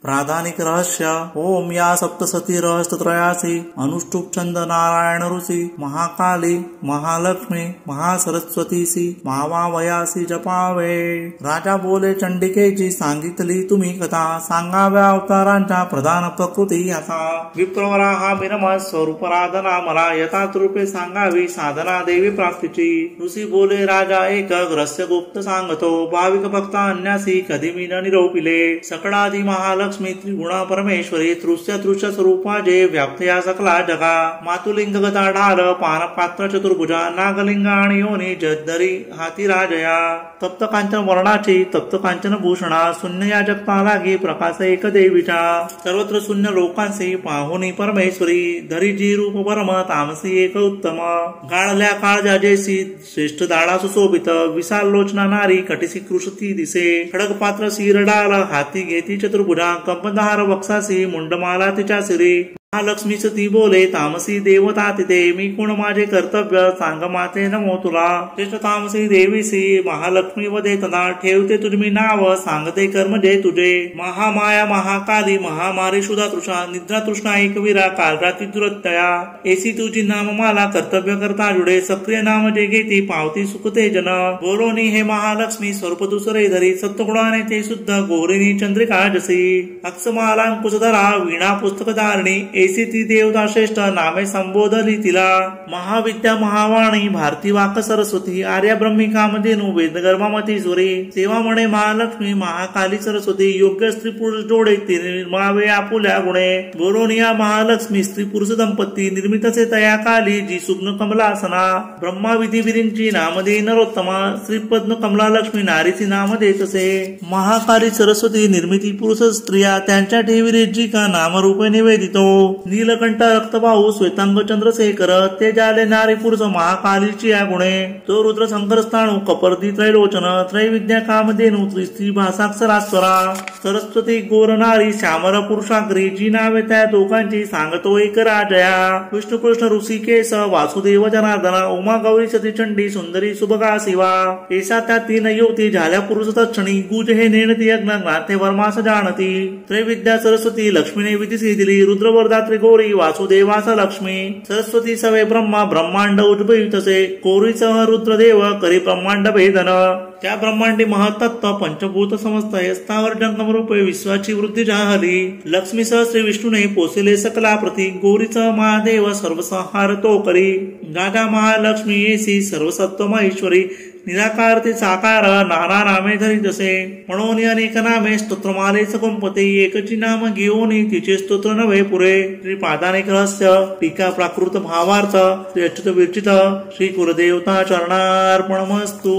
प्राधानिक रहस्य ओम या सप्तसती रहस्यत्रयासी अनुष्टुप छंद नारायण ऋषी महाकाली महालक्ष्मी महासरस्वतीसी महावावयासी जपावे। राजा बोले चंडिकेची सांगितली तुम्ही कथा सांगाव्या अवतारांच्या प्रधान प्रकृती असा। विप्रवराहा विनमत स्वरूपराधना मला यथार्थ रूपे सांगावी साधना देवी प्राप्तीची। ऋषी बोले राजा एक रहस्य गुप्त सांगतो भाविक भक्ता अन्यासी कधी मी न निरोपिले। सकळादी महालक्ष्मी त्रिगुणा परमेश्वरी तृष्य स्वरूपा जे व्याप्तया सकला जगा। मातुलिंग गदा ढाल पान पात्र चतुर्भुजा नागलिंग आणि योनी जद्धरी हाती राजया। तप्त कांचन वर्णाची तप्त कांचन भूषणा शून्य या जगता लागी प्रकाश एक देवीचा। सर्वत्र शून्य लोकांसी पाहुनी परमेश्वरी धरी जी रूप परम तामसी एक उत्तम। गाळल्या काळजाजेसी श्रेष्ठ दाळा सुशोभित विशाल लोचना नारी कटिसी कृषती दिसे। खडक पात्र शिरडाल हाती घेती चतुर्भुजा कंपधार वक्षासी मुंडमाला तिच्या सिरी। महालक्ष्मीच ती बोले तामसी देवता तिथे मी कोण माझे कर्तव्य सांग माते नमो तुला। श्रेष्ठ तामसी देवीसी महालक्ष्मी वदे तदा ठेवते तुझी नाव सांगते कर्म जे तुझे। महामाया महाकाली महामारी शुदा तृषा निद्रा तृष्णा एकवीरा कालराती दुरत्तया। एसी तुझी नाम मला कर्तव्य करता जुडे सक्रिय नाम जे घेती पावती सुखते जन। बोलोनी हे महालक्ष्मी स्वरूप दुसरे धरी सत्वगुणाने ते शुद्ध गोरिणी चंद्रिका जसी। अक्षमालांकुशधरा वीणा पुस्तक धारणी एसी ती देवता श्रेष्ठ नामे संबोधली तिला। महाविद्या महावाणी भारती वाक सरस्वती आर्या ब्रह्मी कामधेनु वेदगर्भामती सुरे। सेवा म्हणे महालक्ष्मी महाकाली सरस्वती योग्य स्त्री पुरुष जोडे तिने निर्मावे आपुल्या गुणे। बोलोनिया महालक्ष्मी स्त्री पुरुष दंपती निर्मितसे तया काली जी सुग्न कमलासना। ब्रह्मा विधी विरींची नामदे नरोत्तमा श्री पद्म कमला लक्ष्मी नारीची नाम देतसे। महाकाली सरस्वती निर्मिती पुरुष स्त्रिया त्यांच्या ठेवी जी का नामरूपे निवेदितो। नीलकंठ रक्तबाहू श्वेतांग चंद्रशेखर ते जाले नारी पुरुष महाकालीची या गुणे। तो रुद्र शंकर स्थाणू कपर्दी त्रैलोचन त्रैविद्या कामधेनु त्रिस्त्री भासाक्षरास्वरा। सरस्वती गोर नारी श्यामर पुरुषाग्री जी नावे त्या दोघांची सांगतो एक राजया। विष्णु कृष्ण ऋषिकेश वासुदेव जनार्दन उमा गौरी सती चंडी सुंदरी सुभगा शिवा। ऐसा त्या तीन युवती झाल्या पुरुष तक्षणी गुज हे नेणती यज्ञ ज्ञाते वर्मास जाणती। त्रैविद्या सरस्वती लक्ष्मीने विधी दिली रुद्रवरदा त्रिगोरी वासुदेवास लक्ष्मी। सरस्वती सवे ब्रह्मा ब्रह्मांड उद्भवितसे कोरीसह रुद्रदेव करी ब्रह्मांड भेदन। त्या ब्रह्मांडी महत्त्व पंचभूत समस्त स्थावर जंगम रूपे विश्वाची वृद्धी जाहली। लक्ष्मीसह श्री विष्णूने पोसिले सकला प्रती गौरीसह महादेव सर्वसंहार तो करी। गागा महालक्ष्मी येसी सर्वसत्व महेश्वरी निराकार ते साकार नाना नामे धरी जसे। म्हणून अनेक नामे स्तोत्रमाले सकुंपते एकची नाम घेऊन तिचे स्तोत्र नव्हे पुरे। श्री पादानिक रहस्य टीका प्राकृत भावार्थ श्री अच्युत विरचित श्री कुलदेवता चरणार्पणमस्तु।